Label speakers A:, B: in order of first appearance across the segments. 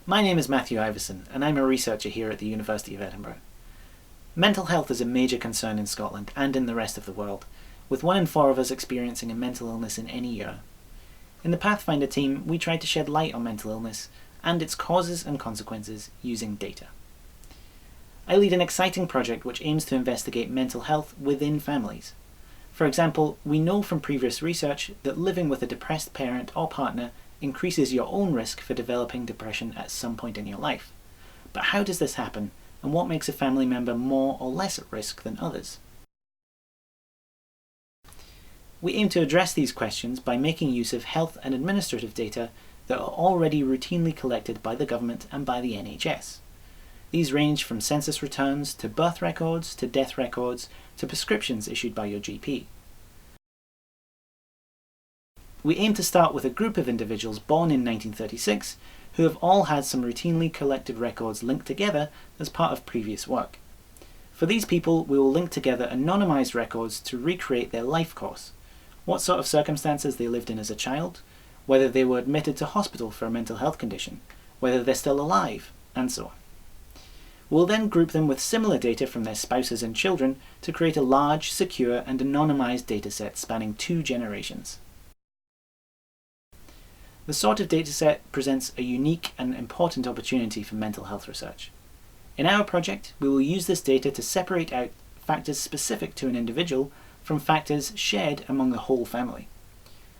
A: My name is Matthew Iveson, and I'm a researcher here at the University of Edinburgh. Mental health is a major concern in Scotland and in the rest of the world, with 1 in 4 of us experiencing a mental illness in any year. In the Pathfinder team, we tried to shed light on mental illness and its causes and consequences using data. I lead an exciting project which aims to investigate mental health within families. For example, we know from previous research that living with a depressed parent or partner increases your own risk for developing depression at some point in your life. But how does this happen, and what makes a family member more or less at risk than others? We aim to address these questions by making use of health and administrative data that are already routinely collected by the government and by the NHS. These range from census returns to birth records to death records to prescriptions issued by your GP. We aim to start with a group of individuals born in 1936 who have all had some routinely collected records linked together as part of previous work. For these people, we will link together anonymised records to recreate their life course, what sort of circumstances they lived in as a child, whether they were admitted to hospital for a mental health condition, whether they're still alive, and so on. We'll then group them with similar data from their spouses and children to create a large, secure and anonymised dataset spanning 2 generations. The sort of dataset presents a unique and important opportunity for mental health research. In our project, we will use this data to separate out factors specific to an individual from factors shared among the whole family.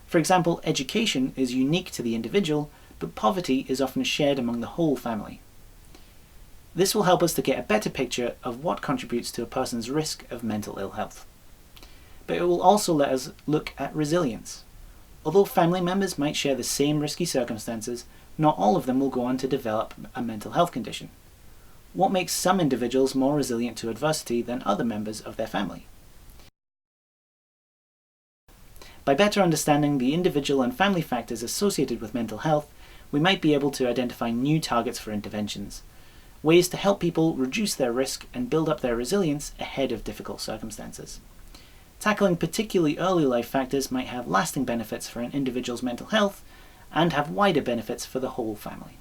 A: For example, education is unique to the individual, but poverty is often shared among the whole family. This will help us to get a better picture of what contributes to a person's risk of mental ill health. But it will also let us look at resilience. Although family members might share the same risky circumstances, not all of them will go on to develop a mental health condition. What makes some individuals more resilient to adversity than other members of their family? By better understanding the individual and family factors associated with mental health, we might be able to identify new targets for interventions, ways to help people reduce their risk and build up their resilience ahead of difficult circumstances. Tackling particularly early life factors might have lasting benefits for an individual's mental health and have wider benefits for the whole family.